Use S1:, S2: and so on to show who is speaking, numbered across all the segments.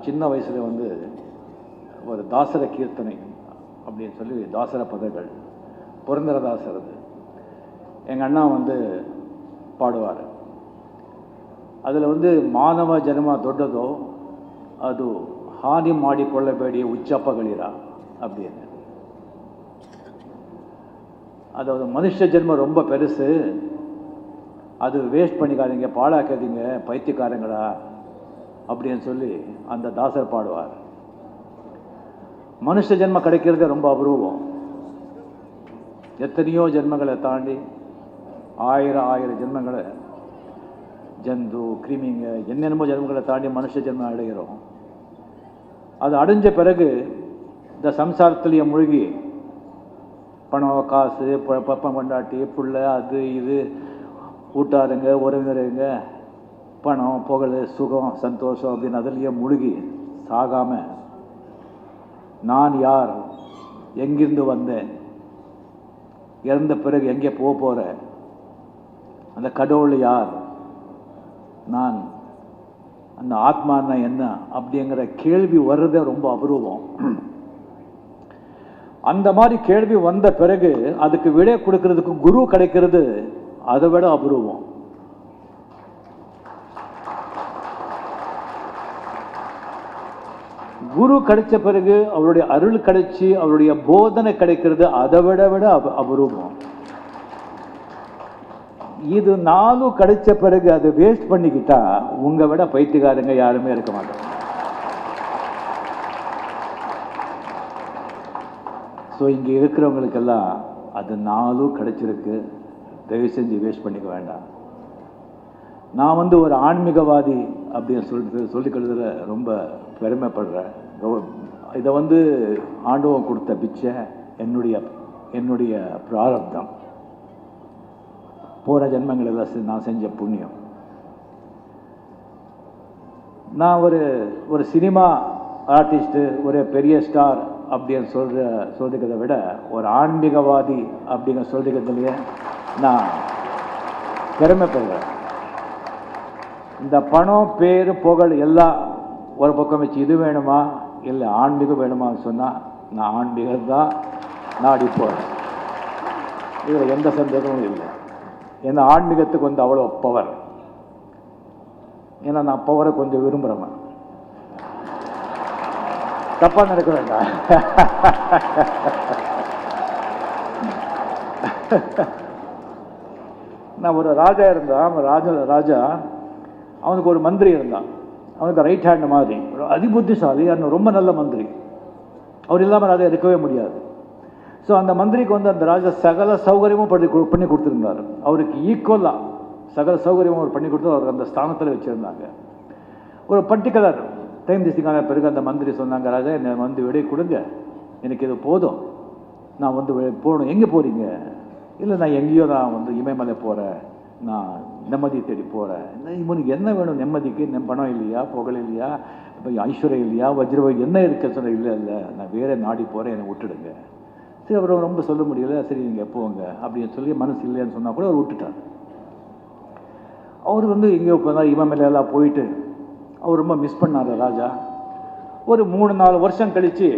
S1: நான் சின்ன வயசில் வந்து ஒரு தாசர கீர்த்தனை அப்படின்னு சொல்லி தாசர பதங்கள் புரந்தரதாசர் அது எங்கள் அண்ணா வந்து பாடுவார். அதில் வந்து ಮಾನವ ಜನ್ಮ ದೊಡ್ಡದೋ ಅದು ಹಾನಿ ಮಾಡಿಕೊಳ್ಳಬೇಡಿ ಉಚ್ಚಪ್ಪಗಳಿರ அப்படின்னு. அதாவது மனுஷ ஜென்மம் ரொம்ப பெருசு, அது வேஸ்ட் பண்ணிக்காதீங்க, பாழாக்காதீங்க பைத்தியக்காரங்களா அப்படின்னு சொல்லி அந்த தாசர் பாடுவார். மனுஷ ஜென்மம் கிடைக்கிறது ரொம்ப அபூர்வம். எத்தனையோ ஜென்மங்களை தாண்டி ஆயிரம் ஜென்மங்களை ஜந்து கிருமிங்க என்னென்னமோ ஜென்மங்களை தாண்டி மனுஷ ஜென்மம் அடைகிறோம். அது அடைஞ்ச பிறகு இந்த சம்சாரத்திலேயே மூழ்கி பணம் காசு பப்பம் கொண்டாட்டி புள்ள அது இது கூட்டாருங்க உறவினருங்க பணம் புகழ் சுகம் சந்தோஷம் அப்படின்னு அதுலேயே முழுகி சாகாமல் நான் யார், எங்கிருந்து வந்தேன், இறந்த பிறகு எங்கே போக போகிறேன், அந்த கடவுள் யார், நான் அந்த ஆத்மானா என்ன அப்படிங்கிற கேள்வி வர்றதே ரொம்ப அபூர்வம். அந்த மாதிரி கேள்வி வந்த பிறகு அதுக்கு விடை கொடுக்கறதுக்கு குரு கிடைக்கிறது அதை விட அபூர்வம். குரு கிடைச்ச பிறகு அவருடைய அருள் கிடைச்சி அவருடைய போதனை கிடைக்கிறது அதை விட அபூர்வம். இது நாளும் கிடைச்ச பிறகு அதை வேஸ்ட் பண்ணிக்கிட்டா உங்க விட பைத்தியக்காரங்க யாருமே இருக்க மாட்டாங்க. ஸோ இங்கே இருக்கிறவங்களுக்கெல்லாம் அது நாளும் கிடைச்சிருக்கு, தயவு செஞ்சு வேஸ்ட் பண்ணிக்க வேண்டாம். நான் வந்து ஒரு ஆன்மீகவாதி அப்படின்னு சொல்லிக்கிறதுல ரொம்ப பெருமைப்படுறேன். இதை வந்து ஆண்டவன் கொடுத்த பிச்சை, என்னுடைய பிராரப்தம், போகிற ஜென்மங்களில் நான் செஞ்ச புண்ணியம். நான் ஒரு சினிமா ஆர்டிஸ்ட்டு, ஒரு பெரிய ஸ்டார் அப்படின்னு சொல்லிக்கிறத விட ஒரு ஆன்மீகவாதி அப்படிங்கிற சொல்லிக்கிறதுலையே நான் பெருமைப்படுறேன். இந்த பணம் பேர் புகழ் எல்லாம் ஒரு பக்கம் வச்சு இது வேணுமா இல்லை ஆன்மீகம் வேணுமான்னு சொன்னால் நான் ஆன்மீகம் தான் நாடி போகிறேன். இதில் எந்த சந்தேகமும் இல்லை. ஏன்னா ஆன்மீகத்துக்கு வந்து அவ்வளோ பவர். ஏன்னா நான் பவரை கொஞ்சம் விரும்புகிறேன். தப்பா நடக்க வேண்டாம். நான் ஒரு ராஜா இருந்தான். ராஜா அவனுக்கு ஒரு மந்திரி இருந்தான். அவனுக்கு ரைட் ஹேண்ட் மாதிரி ஒரு அதிபுத்திசாலி, ரொம்ப நல்ல மந்திரி. அவர் இல்லாமல் ராஜா இருக்கவே முடியாது. ஸோ அந்த மந்திரிக்கு வந்து அந்த ராஜா சகல சௌகரியமும் பண்ணி கொடுத்துருந்தார். அவருக்கு ஈக்குவலாக சகல சௌகரியமும் அவர் பண்ணி கொடுத்து அவருக்கு அந்த ஸ்தானத்தில் வச்சுருந்தாங்க. ஒரு பர்டிகுலர் டைம் திசிக்கான பிறகு அந்த மந்திரி சொன்னாங்க, ராஜா என்னை வந்து விடை கொடுங்க, எனக்கு இது போதும், நான் வந்து போகணும். எங்கே போகிறீங்க? இல்லை நான் எங்கேயோ நான் வந்து இமயமலை போகிறேன், நான் நிம்மதி தேடி போகிறேன். இவனுக்கு என்ன வேணும் நிம்மதிக்கு? பணம் இல்லையா, புகழ் இல்லையா, இப்போ ஐஸ்வர்யம் இல்லையா, வஜ்ரவாய் என்ன இருக்க சொன்ன? இல்லை நான் வேற நாடி போகிறேன், என்னை விட்டுடுங்க. சரி, அவர் ரொம்ப சொல்ல முடியல. சரி நீங்கள் போங்க அப்படின்னு சொல்லி மனசு இல்லைன்னு சொன்னால் கூட அவர் விட்டுட்டார். அவர் வந்து எங்கேயோ போனார், இமயமலையெல்லாம் போயிட்டு அவர் ரொம்ப மிஸ் பண்ணார் ராஜா. ஒரு 3-4 வருஷம் கழித்து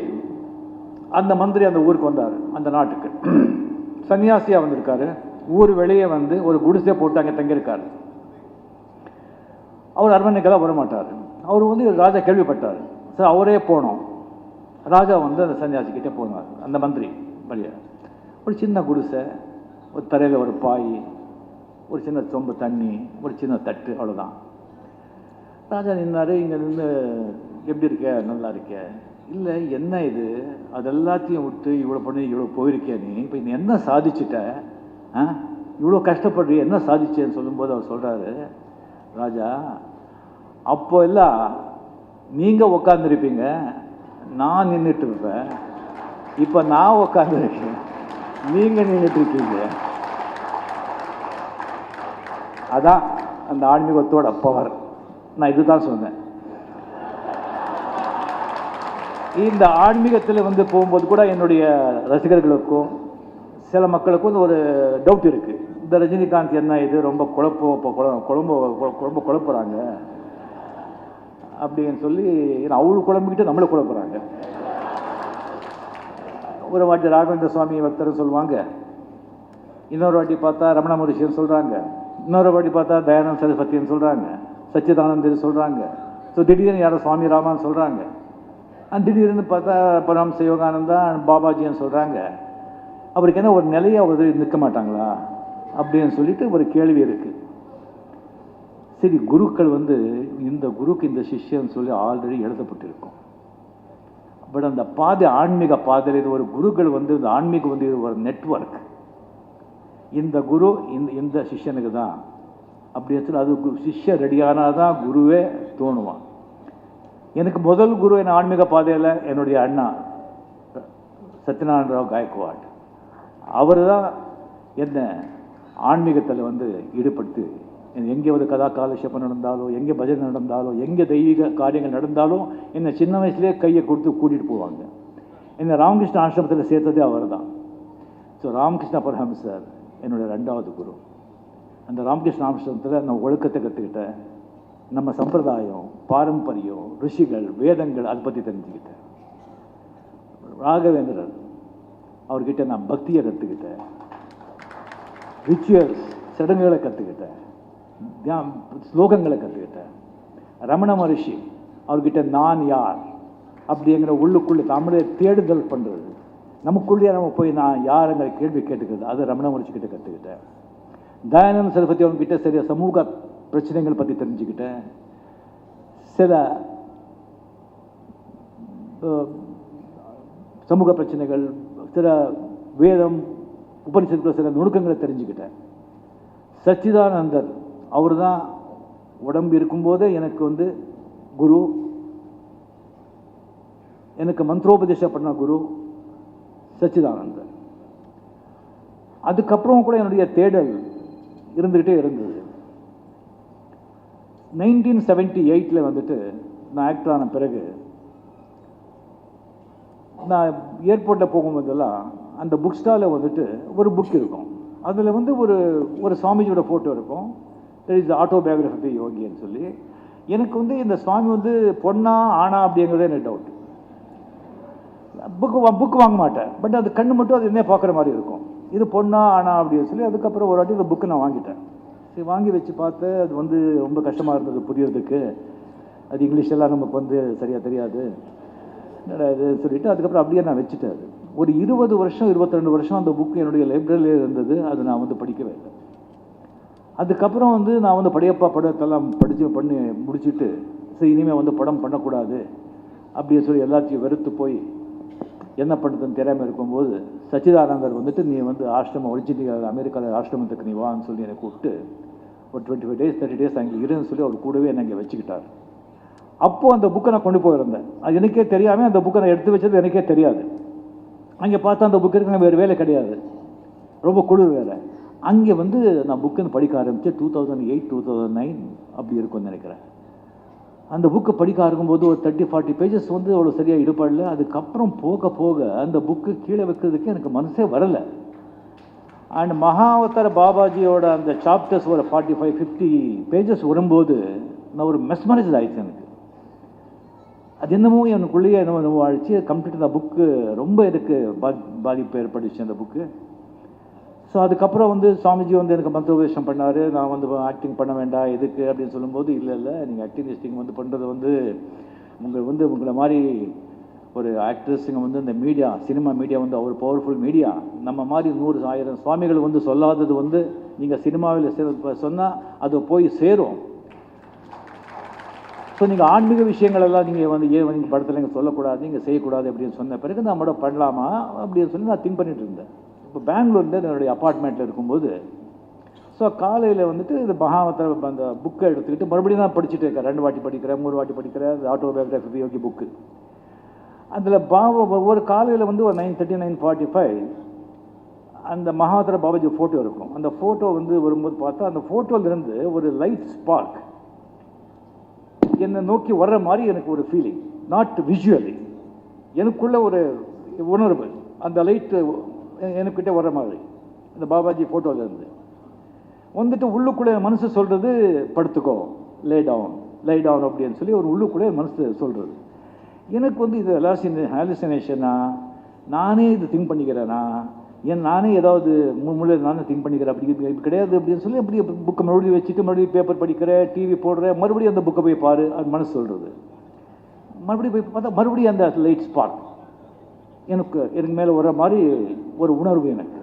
S1: அந்த மந்திரி அந்த ஊருக்கு வந்தார், அந்த நாட்டுக்கு சன்னியாசியாக வந்திருக்காரு. ஊர் வெளியே வந்து ஒரு குடிசை போட்டு அங்கே தங்கியிருக்காரு. அவர் அரண்மனைக்கெல்லாம் வரமாட்டார். அவர் வந்து ராஜா கேள்விப்பட்டார். சார் அவரே போனோம். ராஜா வந்து அந்த சன்னியாசிக்கிட்டே போனார். அந்த மந்திரி வழியா ஒரு சின்ன குடிசை, ஒரு தரையில் ஒரு பாய், ஒரு சின்ன சொம்பு தண்ணி, ஒரு சின்ன தட்டு, அவ்வளோதான். ராஜா நின்னார். இங்கே நின்று எப்படி இருக்க? நல்லா இருக்க? இல்லை என்ன இது, அது எல்லாத்தையும் விட்டு இவ்வளோ பண்ணி இவ்வளோ போயிருக்கே நீ, இப்போ நீ என்ன சாதிச்சுட்ட? இவ்வளோ கஷ்டப்படுறீ, என்ன சாதிச்சேன்னு சொல்லும்போது அவர் சொல்கிறாரு, ராஜா அப்போ எல்லாம் நீங்கள் உக்காந்துருப்பீங்க, நான் நின்றுட்டு இருப்பேன். இப்போ நான் உக்காந்துருக்கேன், நீங்கள் நின்றுட்டு இருக்கீங்க. அதான் அந்த ஆன்மீகத்தோட பவர். நான் இதுதான் சொன்னேன். இந்த ஆன்மீகத்தில் வந்து போகும்போது கூட என்னுடைய ரசிகர்களுக்கும் சில மக்களுக்கும் ஒரு டவுட் இருக்குது. இந்த ரஜினிகாந்த் என்ன இது ரொம்ப குழப்புறாங்க அப்படின்னு சொல்லி அவளுக்கு குழம்பிக்கிட்டு நம்மளை குழப்புறாங்க. ஒரு வாட்டி ராகவேந்திர சுவாமி பக்தர் சொல்லுவாங்க, இன்னொரு வாட்டி பார்த்தா ரமண மகரிஷின்னு சொல்கிறாங்க, இன்னொரு வாட்டி பார்த்தா தயானந்த சரஸ்வதின்னு சொல்கிறாங்க, சச்சிதானந்தர் சொல்கிறாங்க. ஸோ திடீர்னு யாரோ சுவாமி ராமான்னு சொல்கிறாங்க, திடீர்னு பார்த்தா பரமஹம்ச யோகானந்தா பாபாஜின்னு சொல்கிறாங்க. அவருக்கு என்ன ஒரு நிலையை அவர் நிற்க மாட்டாங்களா அப்படின்னு சொல்லிட்டு ஒரு கேள்வி இருக்குது. சரி, குருக்கள் இந்த குருக்கு இந்த சிஷ்யன்னு சொல்லி ஆல்ரெடி எழுதப்பட்டிருக்கும். பட் அந்த பாதை ஆன்மீக பாதையில் இது ஒரு குருக்கள் இந்த ஆன்மீகம் இது ஒரு நெட்வொர்க். இந்த குரு இந்த சிஷ்யனுக்கு தான் அப்படின்னு சொல்லி அது சிஷ்ய ரெடியானால் தான் குருவே தோணுவான். எனக்கு முதல் குரு என் ஆன்மீக பாதையில் என்னுடைய அண்ணா சத்யநாராயண ராவ் காயக்வாட். அவர் தான் என்ன ஆன்மீகத்தில் ஈடுபடுத்தி எங்கே கதா காலட்சேபம் நடந்தாலோ, எங்கே பஜனை நடந்தாலோ, எங்கே தெய்வீக காரியங்கள் நடந்தாலும் என்னை சின்ன வயசுலேயே கையை கொடுத்து கூட்டிகிட்டு போவாங்க. என்னை ராமகிருஷ்ண ஆசிரமத்தில் சேர்த்ததே அவர் தான். ஸோ ராமகிருஷ்ண பரமஹம்சர் என்னுடைய 2வது குரு. அந்த ராமகிருஷ்ண ஆசிரமத்தில் நான் ஒழுக்கத்தை கற்றுக்கிட்டேன், நம்ம சம்பிரதாயம், பாரம்பரியம், ரிஷிகள், வேதங்கள் அதை பற்றி தெரிஞ்சுக்கிட்டேன். ராகவேந்திரர் அவர்கிட்ட நான் பக்தியை கற்றுக்கிட்டேன், ரிச்சுவல்ஸ் சடங்குகளை கற்றுக்கிட்டேன், ஸ்லோகங்களை கற்றுக்கிட்டேன். ரமண மகரிஷி அவர்கிட்ட நான் யார் அப்படிங்கிற உள்ளுக்குள்ளே தமிழை தேடுதல் பண்ணுறது, நமக்குள்ளேயே நம்ம போய் நான் யாருங்கிற கேள்வி கேட்டுக்கிறது, அது ரமண மகரிஷி கிட்ட கற்றுக்கிட்டேன். தயானந்த சரஸ்வதி அவங்ககிட்ட சரியா சமூக பிரச்சனைகள் பற்றி தெரிஞ்சுக்கிட்டேன். சில சமூக பிரச்சனைகள், சில வேதம் உபனிஷத்துக்குள்ள சில நுணுக்கங்களை தெரிஞ்சுக்கிட்டேன். சச்சிதானந்தர் அவர் தான் உடம்பு இருக்கும்போதே எனக்கு குரு, எனக்கு மந்திரோபதேசம் பண்ண குரு சச்சிதானந்தர். அதுக்கப்புறம் கூட என்னுடைய தேடல் இருந்துக்கிட்டே இருந்தது. 1978 நான் ஆக்டர் ஆன பிறகு நான் ஏர்போர்ட்டில் போகும்போதெல்லாம் அந்த புக் ஸ்டாலில் ஒரு புக் இருக்கும். அதில் ஒரு சுவாமிஜியோட ஃபோட்டோ இருக்கும். தெர் இஸ் ஆட்டோபயோகிராஃபி யோகின்னு சொல்லி. எனக்கு இந்த சுவாமி பொண்ணா ஆனா அப்படிங்கிறதே எனக்கு டவுட். புக்கு வாங்க மாட்டேன், பட் அது கண்ணு மட்டும் அது என்ன பார்க்குற மாதிரி இருக்கும். இது பொண்ணா ஆனா அப்படின்னு சொல்லி அதுக்கப்புறம் ஒரு வாட்டி இந்த புக்கு நான் வாங்கிட்டேன். சரி, வாங்கி வச்சு பார்த்து அது ரொம்ப கஷ்டமாக இருந்தது புரியறதுக்கு. அது இங்கிலீஷெல்லாம் நமக்கு சரியாக தெரியாது இது சொல்லிவிட்டு அதுக்கப்புறம் அப்படியே நான் வச்சுட்டேன். அது ஒரு 20 வருஷம் 22 வருஷம் அந்த புக்கு என்னுடைய லைப்ரரியிலே இருந்தது. அது நான் படிக்கவே இல்லை. அதுக்கப்புறம் நான் படையப்பா படத்தெல்லாம் பண்ணி முடிச்சுட்டு சரி இனிமேல் படம் பண்ணக்கூடாது அப்படின்னு சொல்லி எல்லாத்தையும் வெறுத்து போய் என்ன பண்ணுறதுன்னு தெரியாமல் இருக்கும்போது சச்சிதானந்தர் நீ ஆசிரமம் ஒரிஜினல் அமெரிக்காவில் ஆசிரமத்துக்கு நீ வான்னு சொல்லி என்னை கூப்பிட்டு ஒரு 25 days 30 days அங்கே இருன்னு சொல்லி அவர் கூடவே என்னை அங்கே வச்சுக்கிட்டார். அப்போது அந்த புக்கை நான் கொண்டு போயிருந்தேன். அது எனக்கே தெரியாமல் அந்த புக்கை நான் எடுத்து வச்சது எனக்கே தெரியாது. அங்கே பார்த்தா அந்த புக்கு இருக்கு, வேறு வேலை கிடையாது, ரொம்ப குளிர் வேலை. அங்கே நான் புக்குன்னு படிக்க ஆரம்பித்தேன். 2008 2009 அப்படி இருக்கும்னு நினைக்கிறேன். அந்த புக்கை படிக்க ஆரம்பிக்கும்போது ஒரு 30-40 pages அவ்வளோ சரியாக ஈடுபடல. அதுக்கப்புறம் போக போக அந்த புக்கு கீழே வைக்கிறதுக்கு எனக்கு மனசே வரலை. அண்ட் மகாவதார பாபாஜியோட அந்த சாப்டர்ஸ் ஒரு 45-50 pages வரும்போது நான் ஒரு மெஸ்மரைஸ்ட் ஆயிடுச்சு. எனக்கு அது என்னமோ எனக்குள்ளேயே என்னமோ ஆயிடுச்சு. கம்ப்ளீட் அந்த புக்கு ரொம்ப எனக்கு பாதிப்பு ஏற்பட்டுச்சு அந்த புக்கு. ஸோ அதுக்கப்புறம் சுவாமிஜி எனக்கு மந்திரோபதேசம் பண்ணார். நான் ஆக்டிங் பண்ண வேண்டாம் எதுக்கு அப்படின்னு சொல்லும்போது இல்லை நீங்கள் ஆக்டிங் பண்ணுறது உங்களை மாதிரி ஒரு ஆக்ட்ரஸுங்க இந்த மீடியா சினிமா மீடியா ஒரு பவர்ஃபுல் மீடியா. நம்ம மாதிரி 100-1000 சுவாமிகள் சொல்லாதது நீங்கள் சினிமாவில் சொன்னால் அது போய் சேரும். ஸோ நீங்கள் ஆன்மீக விஷயங்கள் எல்லாம் நீங்கள் ஏன் நீங்கள் படத்தில் நீங்கள் சொல்லக்கூடாது, நீங்கள் செய்யக்கூடாது அப்படின்னு சொன்ன பிறகு நான் கூட பண்ணலாமா அப்படின்னு சொல்லி நான் திங்க் பண்ணிட்டு இருந்தேன். இப்போ பெங்களூரில் என்னுடைய அப்பார்ட்மெண்ட்டில் இருக்கும்போது ஸோ காலையில் இது மகாவதார அந்த புக்கை எடுத்துக்கிட்டு மறுபடியும் தான் படிச்சுட்டு இருக்கேன். 2 வாட்டி படிக்கிறேன், 3 வாட்டி படிக்கிறேன். ஆட்டோபயோகிராஃபி யோகி புக்கு. அதில் ஒரு காலையில் ஒரு 9:30 9:45 அந்த மகாவதார பாபாஜி ஃபோட்டோ இருக்கும். அந்த ஃபோட்டோ வரும்போது பார்த்தா அந்த ஃபோட்டோலேருந்து ஒரு லைட் ஸ்பார்க் என்னை நோக்கி வர்ற மாதிரி எனக்கு ஒரு ஃபீலிங், நாட் விஷுவலி, எனக்குள்ள ஒரு உணர்வு. அந்த லைட்டு எனக்கிட்ட வர்ற மாதிரி அந்த பாபாஜி ஃபோட்டோலேருந்து உள்ளுக்குள்ளே மனசு சொல்கிறது படுத்துக்கோ, லே டவுன், லை டவுன் அப்படின்னு சொல்லி ஒரு உள்ளுக்குள்ளே மனசு சொல்கிறது. எனக்கு வந்து இது ஹாலுசினேஷனா, நானே இது திங்க் பண்ணிக்கிறேனா, நானே ஏதாவது மூலையில் நானே திங்க் பண்ணிக்கிறேன், அப்படி கிடையாது அப்படின்னு சொல்லி அப்படியே புக்கை மறுபடியும் வச்சுட்டு மறுபடியும் பேப்பர் படிக்கிறேன், டிவி போடுறேன், மறுபடியும் அந்த புக்கை போய் பாரு, அது மனசு சொல்கிறது. மறுபடியும் போய் பார்த்தா மறுபடியும் அந்த லைட் ஸ்பார்க் எனக்கு மேலே வர மாதிரி ஒரு உணர்வு. எனக்கு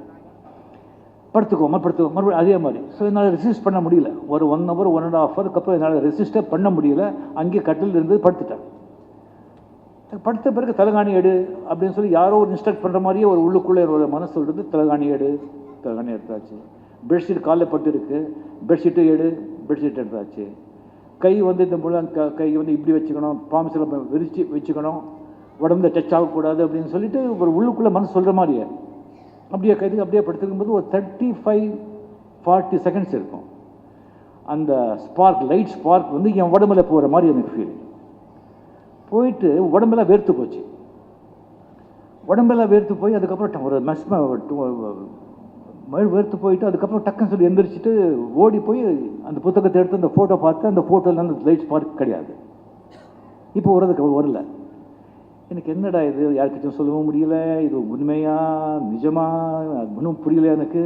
S1: படுத்துக்கோ மறுபடியும் அதே மாதிரி. ஸோ என்னால் ரெசிஸ்ட் பண்ண முடியல. ஒரு 1 hour 1.5 hour அப்புறம் என்னால் ரெசிஸ்டே பண்ண முடியல. அங்கேயே கட்டில் இருந்து படுத்துட்டேன். படுத்த பிறகு தலைகாணி எடு அப்படின்னு சொல்லி யாரோ ஒரு இன்ஸ்ட்ரக்ட் பண்ணுற மாதிரியே ஒரு உள்ளுக்குள்ளே ஒரு மனசு சொல்கிறது. தலைகாணி எடுத்தாச்சு. பெட்ஷீட் காலில் பட்டு இருக்குது, பெட்ஷீட்டு பெட்ஷீட் எடுத்தாச்சு. கை வந்து இந்த கை வந்து இப்படி வச்சுக்கணும், பாம்ஸில் விரிச்சு வச்சுக்கணும், உடம்புல டச் ஆகக்கூடாது அப்படின்னு சொல்லிட்டு ஒரு உள்ளுக்குள்ளே மனசு சொல்கிற மாதிரியே அப்படியே கைது அப்படியே படுத்துக்கும்போது ஒரு 35-40 seconds இருக்கும். அந்த ஸ்பார்க், லைட் ஸ்பார்க் வந்து என் உடம்புல போகிற மாதிரி எனக்கு ஃபீல். போயிட்டு உடம்பெல்லாம் வேர்த்து போச்சு. உடம்பெல்லாம் வேர்த்து போய் அதுக்கப்புறம் ஒரு வேர்த்து போயிட்டு அதுக்கப்புறம் டக்குன்னு சொல்லி எந்திரிச்சிட்டு ஓடி போய் அந்த புத்தகத்தை எடுத்து அந்த ஃபோட்டோ பார்த்து அந்த ஃபோட்டோவில் அந்த லைட் ஸ்பார்க் கிடையாது. இப்போ வரல. எனக்கு என்னடா இது, யாருக்கிட்டும் சொல்லவும் முடியல, இது உண்மையா நிஜமா ஒன்றும் புரியல எனக்கு.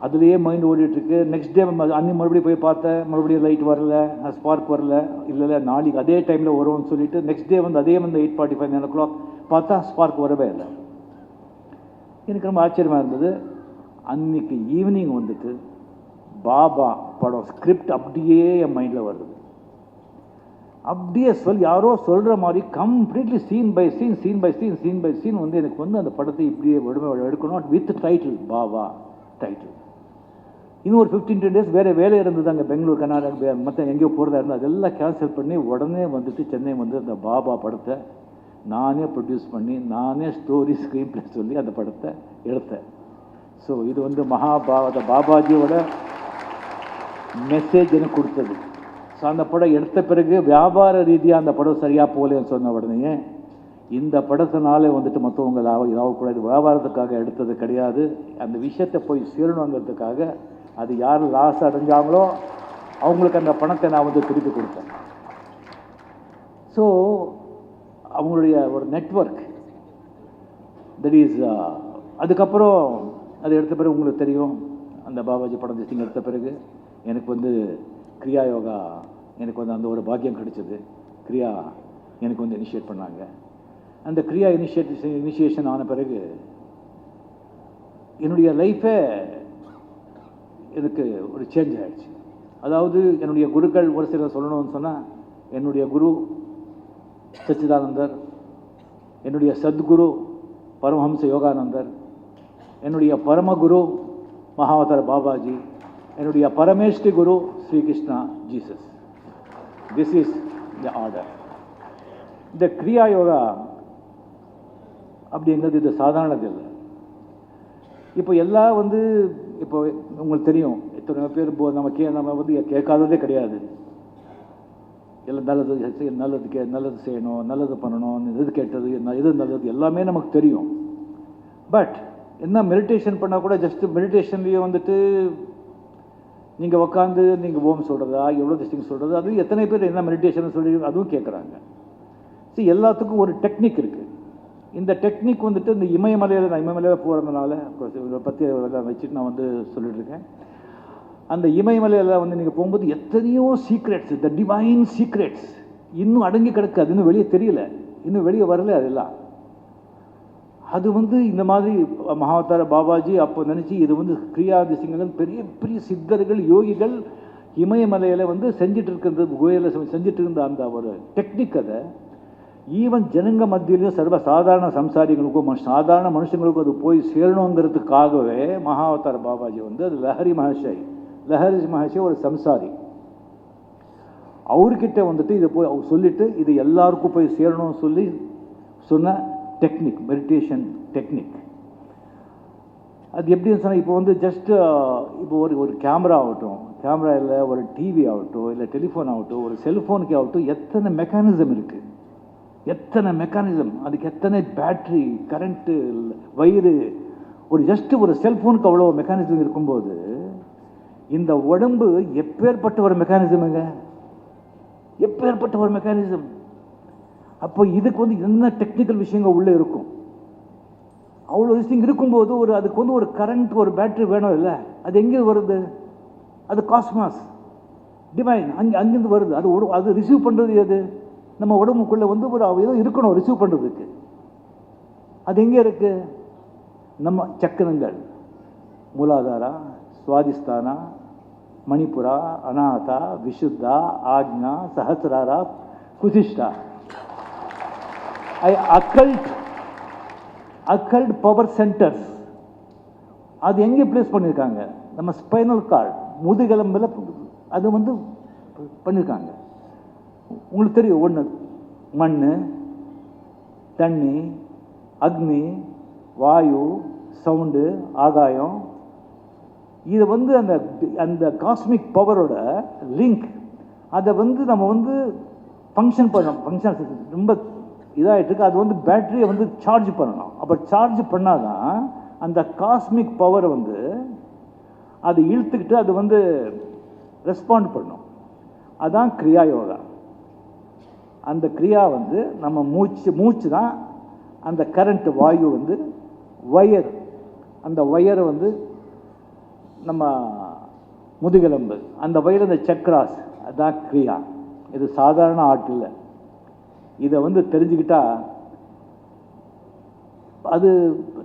S1: அதுலேயே மைண்ட் ஓடிட்டுருக்கு. நெக்ஸ்ட் டே அன்னி மறுபடியும் போய் பார்த்தேன், மறுபடியும் லைட் வரல, ஸ்பார்க் வரல. இல்லை நாளைக்கு அதே டைமில் வரும்னு சொல்லிட்டு நெக்ஸ்ட் டே வந்து அதே வந்து 8:45 9 o'clock பார்த்தா ஸ்பார்க் வரவே இல்லை. எனக்கு ரொம்ப ஆச்சரியமாக இருந்தது. அன்னைக்கு ஈவினிங் வந்துட்டு பாபா படம் ஸ்கிரிப்ட் அப்படியே என் மைண்டில் வருது. அப்படியே யாரோ சொல்கிற மாதிரி கம்ப்ளீட்லி சீன் பை சீன் வந்து எனக்கு வந்து அந்த படத்தை இப்படியே எடுக்கணும் வித் டைட்டில், பாபா டைட்டில். இன்னும் ஒரு 15 days வேறு வேலை இருந்தது அங்கே பெங்களூர், கர்நாடகா, மற்ற எங்கேயோ போகிறதா இருந்தால் அதெல்லாம் கேன்சல் பண்ணி உடனே வந்துட்டு சென்னை வந்து அந்த பாபா படத்தை நானே ப்ரொடியூஸ் பண்ணி நானே ஸ்டோரி ஸ்க்ரீன் பிளே சொல்லி அந்த படத்தை எடுத்தேன். ஸோ இது வந்து பாபாஜியோட மெசேஜ் எனக்கு கொடுத்தது. ஸோ அந்த படம் எடுத்த பிறகு வியாபார ரீதியாக அந்த படம் சரியாக போகலன்னு சொன்ன உடனே இந்த படத்தினாலே வந்துட்டு மற்றவங்க இதாகக்கூடாது, வியாபாரத்துக்காக எடுத்தது கிடையாது, அந்த விஷயத்தை போய் சேரணுங்கிறதுக்காக அது யார் லாஸ் அடைஞ்சாங்களோ அவங்களுக்கு அந்த பணத்தை நான் வந்து திருப்பி கொடுத்தேன். ஸோ அவங்களுடைய ஒரு நெட்வொர்க் தட் இஸ். அதுக்கப்புறம் அது எடுத்த பிறகு உங்களுக்கு தெரியும், அந்த பாபாஜி படம் திஸ்டிங் எடுத்த பிறகு எனக்கு வந்து கிரியா யோகா எனக்கு வந்து அந்த ஒரு பாக்கியம் கிடைச்சது. கிரியா எனக்கு வந்து இனிஷியேட் பண்ணாங்க. அந்த கிரியா இனிஷியேஷன் ஆன பிறகு என்னுடைய லைஃபே எனக்கு ஒரு சேஞ்ச் ஆகிடுச்சு. அதாவது என்னுடைய குருக்கள் ஒரு சிலர் சொல்லணும்னு சொன்னால், என்னுடைய குரு சச்சிதானந்தர், என்னுடைய சத்குரு பரமஹம்ச யோகானந்தர், என்னுடைய பரமகுரு மகாவதார பாபாஜி, என்னுடைய பரமேஷ்டி குரு Srikrishna Jesus. This is the order. இந்த கிரியா யோகா அப்படிங்கிறது இது சாதாரணது இல்லை. இப்போ எல்லாம் வந்து இப்போ உங்களுக்கு தெரியும், எத்தனை பேர் நம்ம வந்து கேட்காததே கிடையாது. எல்லாம் நல்லது செய்யணும், நல்லது பண்ணணும், எது கெட்டது எது நல்லது எல்லாமே நமக்கு தெரியும். பட் என்ன மெடிடேஷன் பண்ணால் கூட ஜஸ்ட் மெடிடேஷன்லேயே வந்துட்டு நீங்கள் உட்காந்து நீங்கள் ஓம் சொல்கிறதா எவ்வளோ திஸ்டிங் சொல்கிறது, அது எத்தனை பேர் என்ன மெடிடேஷன் சொல்லி அதுவும் கேட்குறாங்க. சரி, எல்லாத்துக்கும் ஒரு டெக்னிக் இருக்குது. இந்த டெக்னிக் வந்துட்டு இந்த இமயமலையில் போகிறதுனால இதை பற்றி வச்சுட்டு நான் வந்து சொல்லிட்டுருக்கேன். அந்த இமயமலையில் வந்து நீங்கள் போகும்போது எத்தனையோ சீக்ரெட்ஸ், த டிவைன் சீக்ரெட்ஸ் இன்னும் அடங்கி கிடக்கு. அது இன்னும் வெளியே தெரியல, இன்னும் வெளியே வரல. அதெல்லாம் அது வந்து இந்த மாதிரி மகாவதார பாபாஜி அப்போ நினச்சி இது வந்து கிரியாதிசிங்கள் பெரிய பெரிய சித்தர்கள் யோகிகள் இமயமலையில் வந்து செஞ்சுட்டு இருக்கிறது, கோயிலில் செஞ்சுட்டு இருந்த அந்த ஒரு டெக்னிக் அதை ஈவன் ஜனங்க மத்தியிலையும் சர்வ சாதாரண சம்சாரிகளுக்கும் சாதாரண மனுஷங்களுக்கும் அது போய் சேரணுங்கிறதுக்காகவே மகாவதார பாபாஜி வந்து அது லஹரி மகர்ஷி ஒரு சம்சாரி, அவர்கிட்ட வந்துட்டு இதை போய் அவர் சொல்லிட்டு இது எல்லாருக்கும் போய் சேரணும்னு சொல்லி சொன்ன டெக்னிக், மெடிடேஷன் டெக்னிக். அது எப்படின்னு சொன்னால், இப்போ வந்து ஜஸ்ட்டு இப்போ ஒரு கேமரா ஆகட்டும், கேமரா இல்லை ஒரு டிவி ஆகட்டும், இல்லை டெலிஃபோன் ஆகட்டும், ஒரு செல்ஃபோனுக்கு ஆகட்டும், எத்தனை மெக்கானிசம் இருக்குது, அதுக்கு எத்தனை பேட்ரி, கரண்ட்டு, வயிறு, ஒரு செல்ஃபோனுக்கு அவ்வளோ மெக்கானிசம் இருக்கும்போது இந்த உடம்பு எப்பேற்பட்ட ஒரு மெக்கானிசமுங்க. எப்பேற்பட்ட ஒரு மெக்கானிசம். அப்போ இதுக்கு வந்து என்ன டெக்னிக்கல் விஷயங்கள் உள்ளே இருக்கும். அவ்வளோ விஷயம் இருக்கும்போது அதுக்கு வந்து ஒரு கரண்ட், ஒரு பேட்டரி வேணும் இல்லை? அது எங்கே வருது? அது காஸ்மாஸ், டிவைன், அங்கேருந்து வருது. அது ரிசீவ் பண்ணுறது எது? நம்ம உடம்புக்குள்ளே வந்து ஏதோ இருக்கணும் ரிசீவ் பண்ணுறதுக்கு. அது எங்கே இருக்கு? நம்ம சக்கரங்கள், மூலாதாரா, சுவாதிஸ்தானா, மணிப்புரா, அநாதா, விசுத்தா, ஆக்ஞா, சஹசிராரா, குசிஷ்டா. Occult power centres. அது எங்கே பிளேஸ் பண்ணியிருக்காங்க? நம்ம ஸ்பைனல் கார்டு, முதுகெலும்பில் அது வந்து பண்ணியிருக்காங்க. உங்களுக்கு தெரியும், ஒன்று மண், தண்ணி, அக்னி, வாயு, சவுண்டு, ஆகாயம். இது வந்து அந்த காஸ்மிக் பவரோட லிங்க். அதை வந்து நம்ம வந்து ஃபங்க்ஷன் ரொம்ப இதாகிட்டு இருக்கு. அது வந்து பேட்டரியை வந்து சார்ஜ் பண்ணணும். அப்போ சார்ஜ் பண்ணாதான் அந்த காஸ்மிக் பவரை வந்து அது இழுத்துக்கிட்டு அது வந்து ரெஸ்பாண்ட் பண்ணும். அதான் கிரியா யோகா. அந்த கிரியா வந்து நம்ம மூச்சு தான் அந்த கரண்ட். வாயு வந்து வயர், அந்த வயரை வந்து நம்ம முதுகெலும்பு, அந்த வயர் அந்த சக்ராஸ், அதுதான் கிரியா. இது சாதாரண ஆட்டில். இதை வந்து தெரிஞ்சுக்கிட்டா அது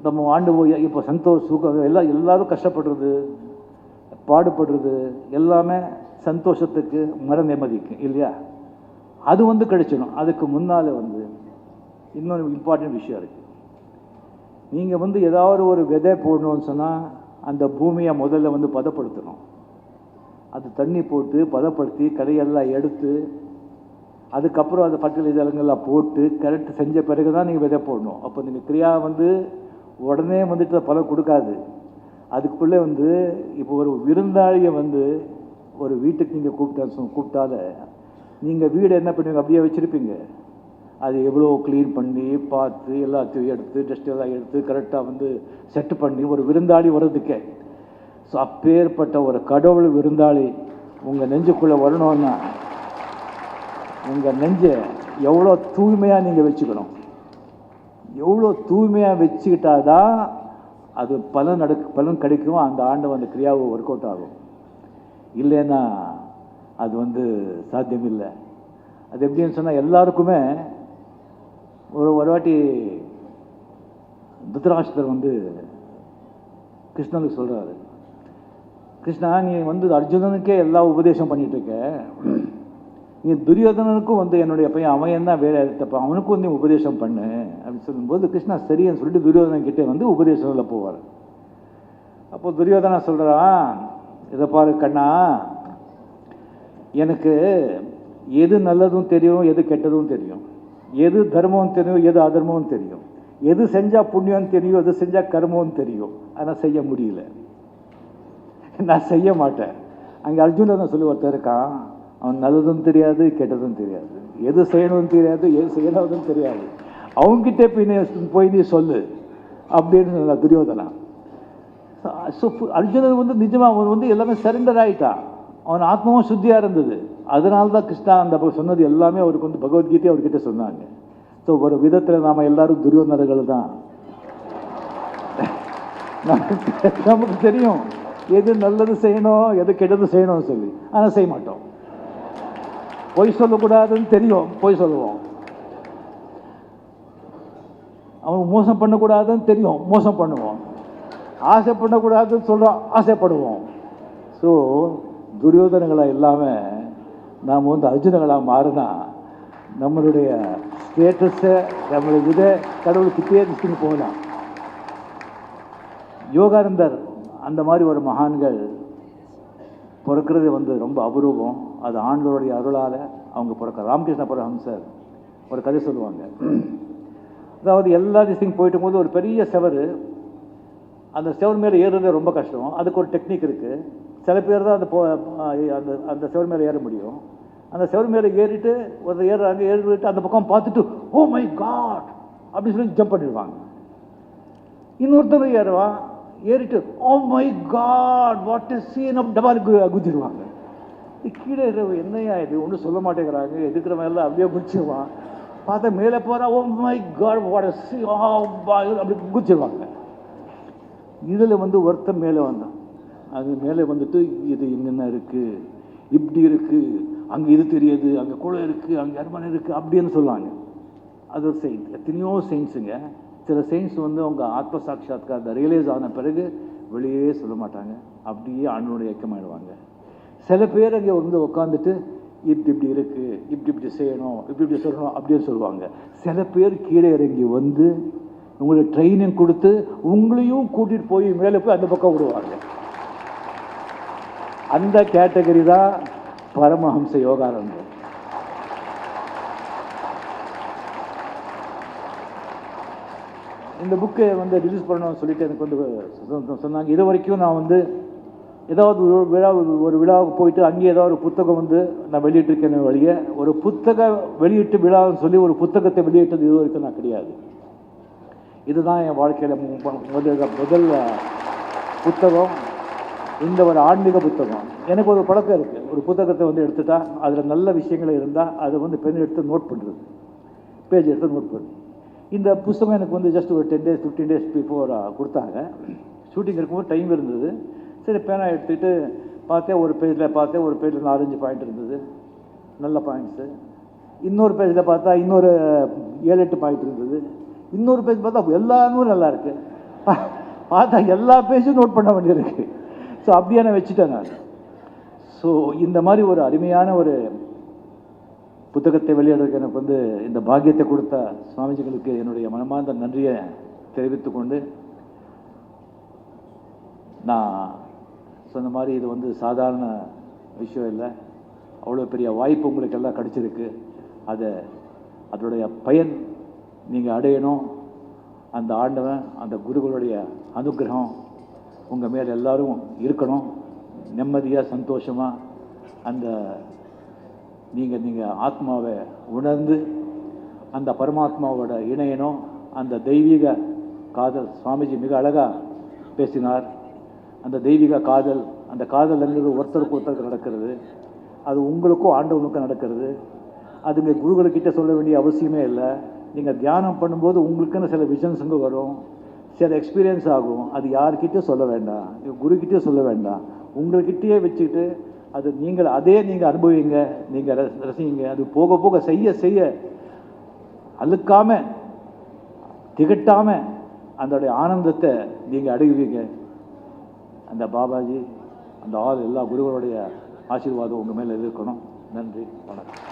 S1: நம்ம ஆண்டு இப்போ சந்தோஷ், சுகம், எல்லாரும் கஷ்டப்படுறது, பாடுபடுறது எல்லாமே சந்தோஷத்துக்கு, மன நிம்மதிக்கு இல்லையா? அது வந்து கிடைச்சிடும். அதுக்கு முன்னால் வந்து இன்னொரு இம்பார்ட்டன்ட் விஷயம் இருக்குது. நீங்கள் வந்து ஏதாவது ஒரு விதை போடணும்னு சொன்னால் அந்த பூமியை முதல்ல வந்து பதப்படுத்தணும். அது தண்ணி போட்டு பதப்படுத்தி கரையெல்லாம் எடுத்து அதுக்கப்புறம் அந்த ஃபர்டிலைசர்கள்லாம் போட்டு கரெக்ட் செஞ்ச பிறகு தான் நீங்கள் விதை போடணும். அப்போ நீங்கள் கிரியா வந்து உடனே வந்துட்டு பலம் கொடுக்காது. அதுக்குள்ளே வந்து இப்போ ஒரு விருந்தாளியை வந்து ஒரு வீட்டுக்கு நீங்கள் கூப்பிட்டால நீங்கள் வீடு என்ன பண்ணுவீங்க? அப்படியே வச்சுருப்பீங்க. அது எவ்வளோ க்ளீன் பண்ணி பார்த்து எல்லாத்தையும் எடுத்து டஸ்ட் எல்லாம் எடுத்து கரெக்டாக வந்து செட்டு பண்ணி ஒரு விருந்தாளி வர்றதுக்கே. ஸோ அப்பேற்பட்ட ஒரு கடவுள் விருந்தாளி உங்கள் நெஞ்சுக்குள்ளே வரணும்னா உங்கள் நெஞ்சை எவ்வளோ தூய்மையாக நீங்கள் வச்சுக்கணும். எவ்வளோ தூய்மையாக வச்சுக்கிட்டாதான் அது பலன் கிடைக்கும். அந்த ஆண்டு அந்த கிரியாவை ஒர்க் அவுட் ஆகும். இல்லைன்னா அது வந்து சாத்தியமில்லை. அது எப்படின்னு சொன்னால் எல்லாருக்குமே ஒரு வாட்டி திருதராஷ்டிரர் வந்து கிருஷ்ணனுக்கு சொல்கிறாரு, கிருஷ்ணா நீ வந்து அர்ஜுனனுக்கே எல்லா உபதேசம் பண்ணிகிட்ருக்க, நீ துரியோதனனுக்கும் வந்து என்னுடைய பையன் அவன் என்ன வேலை எடுத்தப்ப அவனுக்கும் நீ உபதேசம் பண்ணு அப்படின்னு சொல்லும்போது கிருஷ்ணா சரின்னு சொல்லிட்டு துரியோதனன்கிட்டே வந்து உபதேசத்தில் போவார். அப்போ துரியோதனா சொல்கிறான், இதை பாரு கண்ணா, எனக்கு எது நல்லதும் தெரியும், எது கெட்டதும் தெரியும், எது தர்மம் தெரியும், எது அதர்மம் தெரியும், எது செஞ்சால் புண்ணியம் தெரியும், எது செஞ்சால் கர்மம் தெரியும். ஆனால் செய்ய முடியல, நான் செய்ய மாட்டேன். அங்கே அர்ஜுனன் சொல்லி ஒருத்தர் இருக்கான், அவன் நல்லதும் தெரியாது கெட்டதும் தெரியாது, எது செய்யணும்னு தெரியாது, எது செய்யறதும் தெரியாது, அவங்ககிட்ட போய் நீ சொல்லு அப்படின்னு துரியோதனா. அர்ஜுனன் வந்து நிஜமாக அவன் வந்து எல்லாமே சரண்டர் ஆகிட்டான். அவன் ஆத்மாவும் சுத்தியாக இருந்தது. அதனால தான் கிருஷ்ணா அந்த சொன்னது எல்லாமே அவருக்கு வந்து பகவத்கீதை அவர்கிட்ட சொன்னாங்க. ஸோ ஒரு விதத்தில் நாம் எல்லாரும் துரியோதனர்கள் தான். நமக்கு தெரியும் எது நல்லது செய்யணும், எது கெட்டது செய்யணும்னு சொல்லி, ஆனால் செய்ய மாட்டோம். பொய் சொல்லக்கூடாதுன்னு தெரியும், பொய் சொல்லுவோம். அவன் மோசம் பண்ணக்கூடாதுன்னு தெரியும், மோசம் பண்ணுவோம். ஆசை பண்ணக்கூடாதுன்னு சொல்கிறோம், ஆசைப்படுவோம். ஸோ துரியோதனங்களாக இல்லாமல் நாம் வந்து அர்ஜுனங்களாக மாறினா நம்மளுடைய ஸ்டேட்டஸை நம்மளுடைய இதை கடவுளுக்கிட்டே திசைக்கு போகலாம். யோகானந்தர் அந்த மாதிரி ஒரு மகான்கள் பிறக்கிறது வந்து ரொம்ப அபூர்வம். அது ஆண்டவருடைய அருளால் அவங்க பிறக்க. ராமகிருஷ்ண பரமஹம்சர் ஒரு கதை சொல்லுவாங்க. அதாவது எல்லா திசைக்கும் போயிட்டு போது ஒரு பெரிய செவரு, அந்த செவர் மேலே ஏறுறது ரொம்ப கஷ்டம். அதுக்கு ஒரு டெக்னிக் இருக்குது. சில பேர் தான் அந்த செவர் மேலே ஏற முடியும். அந்த செவர் மேலே ஏறிட்டு ஒரு ஏறுறாங்க, ஏறிட்டு அந்த பக்கம் பார்த்துட்டு ஓ மை காட் அப்படின்னு சொல்லி ஜம்ப் பண்ணிடுவாங்க. இன்னொருத்தர் ஏறுவான், ஏறிட்டு oh my god what is scene டபால் குதிடுவாங்க. கீழே என்னையா இது ஒன்றும் சொல்ல மாட்டேங்கிறாங்க, எதுக்குறவன் எல்லாம் அப்படியே குச்சிடுவான். பார்த்தா மேலே போகிறா, ஓ மை காட் வாட் அப்படி குச்சிடுவாங்க. இதில் வந்து ஒருத்தன் மேலே வந்தான். அது மேலே வந்துட்டு இது என்னென்ன இருக்குது, இப்படி இருக்குது, அங்கே இது தெரியுது, அங்கே குளம் இருக்குது, அங்கே அரண்மனை இருக்குது அப்படின்னு சொல்லுவாங்க. அது ஒரு சயின்ஸ். எத்தனையோ சயின்ஸுங்க. சில சயின்ஸ் வந்து அவங்க ஆத்ம சாட்சாத்காரத்தை ரியலைஸ் ஆன பிறகு வெளியே சொல்ல மாட்டாங்க, அப்படியே ஆண்டவனுடைய ஐக்கியமாயிடுவாங்க. சில பேர் அங்கே வந்து உட்காந்துட்டு இப்படி இப்படி இருக்குது, இப்படி இப்படி செய்யணும், இப்படி இப்படி சொல்லணும் அப்படின்னு சொல்லுவாங்க. சில பேர் கீழே இறங்கி வந்து உங்களுக்கு ட்ரைனிங் கொடுத்து உங்களையும் கூட்டிகிட்டு போய் மேலே போய் அந்த பக்கம் விடுவாங்க. அந்த கேட்டகரி தான் பரமஹம்ச யோகானந்தர். இந்த புக்கை வந்து ரிலீஸ் பண்ணணும்னு சொல்லிட்டு எனக்கு வந்து சொன்னாங்க. இது வரைக்கும் நான் வந்து ஏதாவது ஒரு விழாவுக்கு போயிட்டு அங்கே ஏதாவது ஒரு புத்தகம் வந்து நான் வெளியிட்டிருக்கேன் வழியே, ஒரு புத்தக வெளியீட்டு விழான்னு சொல்லி ஒரு புத்தகத்தை வெளியிட்டது இது வரைக்கும் நான் கிடையாது. இதுதான் என் வாழ்க்கையில் முதல் புத்தகம். இந்த ஒரு ஆன்மீக புத்தகம். எனக்கு ஒரு பழக்கம் இருக்குது, ஒரு புத்தகத்தை வந்து எடுத்துட்டா அதில் நல்ல விஷயங்கள் இருந்தால் அதை வந்து பெண் எடுத்து நோட் பண்ணுறது, பேஜ் எடுத்து நோட் பண்ணுறது. இந்த புத்தகம் எனக்கு வந்து ஜஸ்ட் ஒரு 10 days 15 days பிஃபோர் கொடுத்தாங்க. ஷூட்டிங் இருக்கும்போது டைம் இருந்தது. சரி பேனா எடுத்துக்கிட்டு பார்த்தேன், ஒரு பேஜில் பார்த்தேன், ஒரு பேஜில் 4-5 பாயிண்ட் இருந்தது, நல்ல பாயிண்ட்ஸு. இன்னொரு பேஜில் பார்த்தா இன்னொரு 7-8 பாயிண்ட் இருந்தது. இன்னொரு பேஜ் பார்த்தா எல்லாமே நல்லா இருக்குது. பார்த்தா எல்லா பேஜும் நோட் பண்ண வேண்டியிருக்கு. ஸோ அப்படியே நான் வச்சுட்டேன் நான். ஸோ இந்த மாதிரி ஒரு அருமையான ஒரு புத்தகத்தை வெளியிடுறதுக்கு எனக்கு வந்து இந்த பாக்கியத்தை கொடுத்த சுவாமிஜிகளுக்கு என்னுடைய மனமார்ந்த நன்றியை தெரிவித்து கொண்டு, நான் சொன்ன மாதிரி இது வந்து சாதாரண விஷயம் இல்லை, அவ்வளோ பெரிய வாய்ப்பு உங்களுக்கு எல்லாம் கிடச்சிருக்கு. அதோடைய பயன் நீங்கள் அடையணும். அந்த ஆண்டவன், அந்த குருகளுடைய அனுகிரகம் உங்கள் மேலே எல்லோரும் இருக்கணும். நிம்மதியாக சந்தோஷமாக அந்த நீங்கள் ஆத்மாவை உணர்ந்து அந்த பரமாத்மாவோட இணையணும். அந்த தெய்வீக காதல், சுவாமிஜி மிக அழகாக பேசினார். அந்த தெய்வீக காதல், அந்த காதல் என்பது ஒருத்தருக்கு ஒருத்தருக்கு நடக்கிறது. அது உங்களுக்கும் ஆண்டவனுக்கும் நடக்கிறது. அதுங்க குருகளுக்கிட்ட சொல்ல வேண்டிய அவசியமே இல்லை. நீங்கள் தியானம் பண்ணும்போது உங்களுக்குன்னு சில விஷன்ஸுங்க வரும், சில எக்ஸ்பீரியன்ஸ் ஆகும். அது யார்கிட்டையும் சொல்ல வேண்டாம், குருக்கிட்டே சொல்ல வேண்டாம், உங்கள்கிட்டயே வச்சுக்கிட்டு அது நீங்கள் அனுபவிங்க, நீங்கள் ரசிங்க. அது போக போக செய்ய செய்ய அழுக்காமல் திகட்டாமல் அதோடைய ஆனந்தத்தை நீங்கள் அடைவீங்க. அந்த பாபாஜி, அந்த எல்லா குருவனுடைய ஆசீர்வாதம் உங்கள் மேலே இருக்கணும். நன்றி, வணக்கம்.